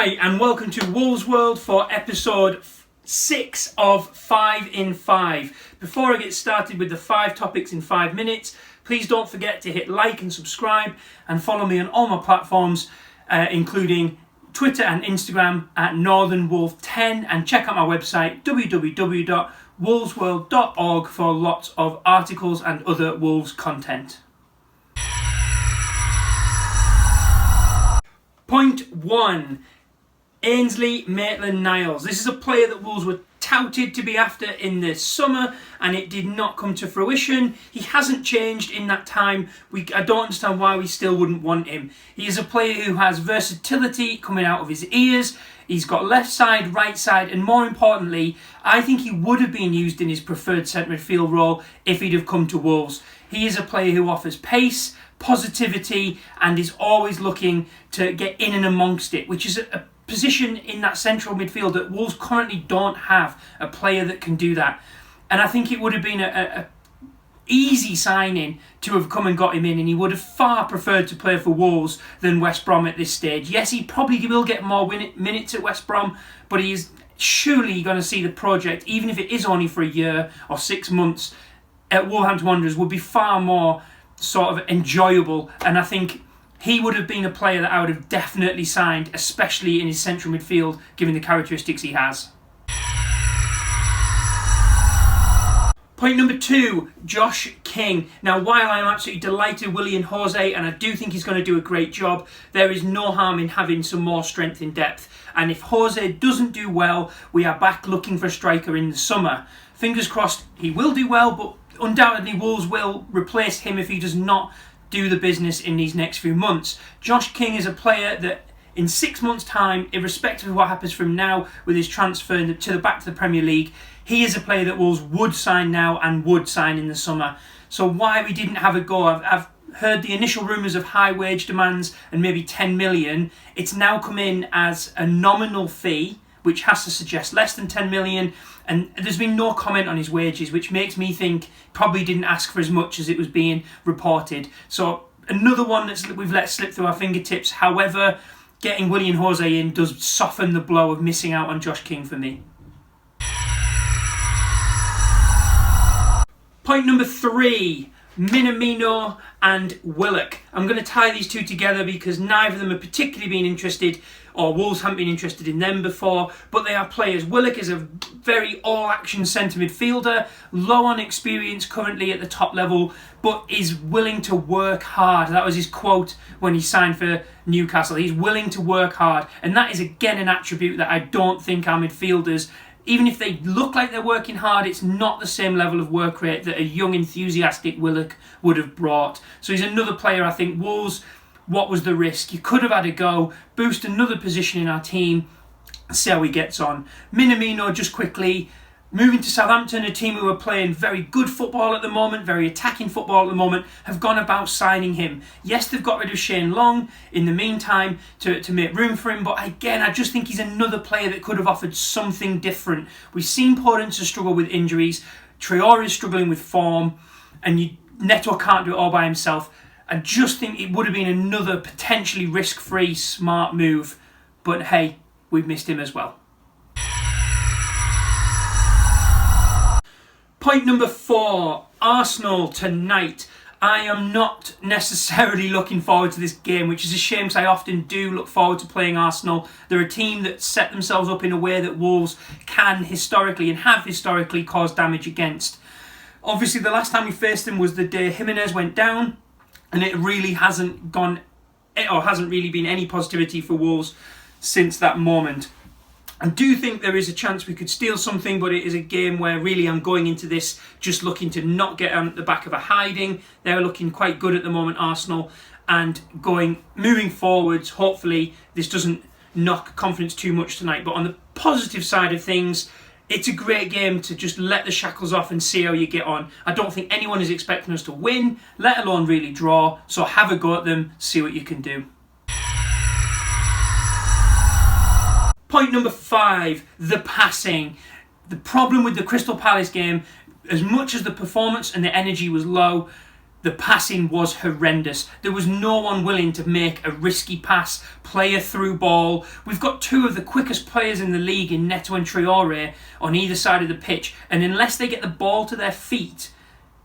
Hi, and welcome to Wolves World for episode 6 of 5 in 5. Before I get started with the 5 topics in 5 minutes, please don't forget to hit like and subscribe and follow me on all my platforms, including Twitter and Instagram at NorthernWolf10, and check out my website www.wolvesworld.org for lots of articles and other Wolves content. Point 1. Ainsley MaitlandNiles. This is a player that Wolves were touted to be after in the summer, and it did not come to fruition. He hasn't changed in that time. I don't understand why we still wouldn't want him. He is a player who has versatility coming out of his ears. He's got left side, right side, and more importantly, I think he would have been used in his preferred centre midfield role if he'd have come to Wolves. He is a player who offers pace, positivity, and is always looking to get in and amongst it, which is a position in that central midfield that Wolves currently don't have a player that can do that. And I think it would have been a easy signing to have come and got him in, and he would have far preferred to play for Wolves than West Brom at this stage. Yes, he probably will get more minutes at West Brom, but he is surely going to see the project, even if it is only for a year or 6 months, at Wolverhampton Wanderers would be far more sort of enjoyable. And I think he would have been a player that I would have definitely signed, especially in his central midfield, given the characteristics he has. Point number 2, Josh King. Now, while I'm absolutely delighted with Willian Jose, and I do think he's going to do a great job, there is no harm in having some more strength in depth. And if Jose doesn't do well, we are back looking for a striker in the summer. Fingers crossed he will do well, but undoubtedly Wolves will replace him if he does not do the business in these next few months. Josh King is a player that in 6 months' time, irrespective of what happens from now with his transfer back to the Premier League, he is a player that Wolves would sign now and would sign in the summer. So why we didn't have a go, I've heard the initial rumours of high wage demands and maybe 10 million. It's now come in as a nominal fee, which has to suggest less than 10 million, and there's been no comment on his wages, which makes me think probably didn't ask for as much as it was being reported. So another one that we've let slip through our fingertips. However, getting Willian Jose in does soften the blow of missing out on Josh King for me. Point number 3, Minamino and Willock. I'm going to tie these two together because neither of them have particularly been interested, or Wolves haven't been interested in them before, but they are players. Willock is a very all-action centre midfielder, low on experience currently at the top level, but is willing to work hard. That was his quote when he signed for Newcastle. He's willing to work hard, and that is again an attribute that I don't think our midfielders, even if they look like they're working hard, it's not the same level of work rate that a young, enthusiastic Willock would have brought. So he's another player I think Wolves, what was the risk? You could have had a go, boost another position in our team, see how he gets on. Minamino, just quickly, moving to Southampton, a team who are playing very good football at the moment, very attacking football at the moment, have gone about signing him. Yes, they've got rid of Shane Long in the meantime to make room for him, but again, I just think he's another player that could have offered something different. We've seen Podence struggle with injuries, Traore is struggling with form, and Neto can't do it all by himself. I just think it would have been another potentially risk-free, smart move, but hey, we've missed him as well. Point number 4, Arsenal tonight. I am not necessarily looking forward to this game, which is a shame because I often do look forward to playing Arsenal. They're a team that set themselves up in a way that Wolves can historically and have historically caused damage against. Obviously, the last time we faced them was the day Jimenez went down, and it really hasn't really been any positivity for Wolves since that moment. I do think there is a chance we could steal something, but it is a game where really I'm going into this just looking to not get on the back of a hiding. They're looking quite good at the moment, Arsenal, and moving forwards, hopefully this doesn't knock confidence too much tonight. But on the positive side of things, it's a great game to just let the shackles off and see how you get on. I don't think anyone is expecting us to win, let alone really draw, so have a go at them, see what you can do. Point number 5, the passing. The problem with the Crystal Palace game, as much as the performance and the energy was low, the passing was horrendous. There was no one willing to make a risky pass, play a through ball. We've got two of the quickest players in the league in Neto and Traore on either side of the pitch, and unless they get the ball to their feet,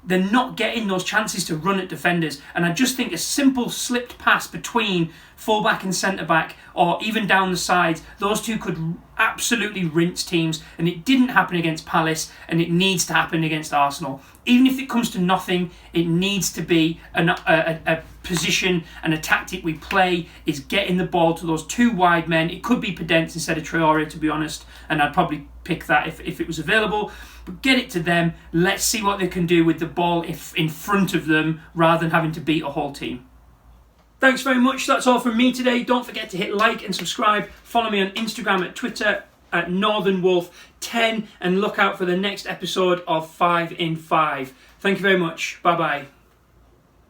they're not getting those chances to run at defenders. And I just think a simple slipped pass between fullback and centre-back, or even down the sides, those two could absolutely rinse teams. And it didn't happen against Palace, and it needs to happen against Arsenal. Even if it comes to nothing, it needs to be a position and a tactic we play is getting the ball to those two wide men. It could be Podence instead of Traore, to be honest, and I'd probably pick that if it was available. But get it to them. Let's see what they can do with the ball in front of them rather than having to beat a whole team. Thanks very much. That's all from me today. Don't forget to hit like and subscribe. Follow me on Instagram and Twitter at NorthernWolf10, and look out for the next episode of 5 in 5. Thank you very much. Bye bye.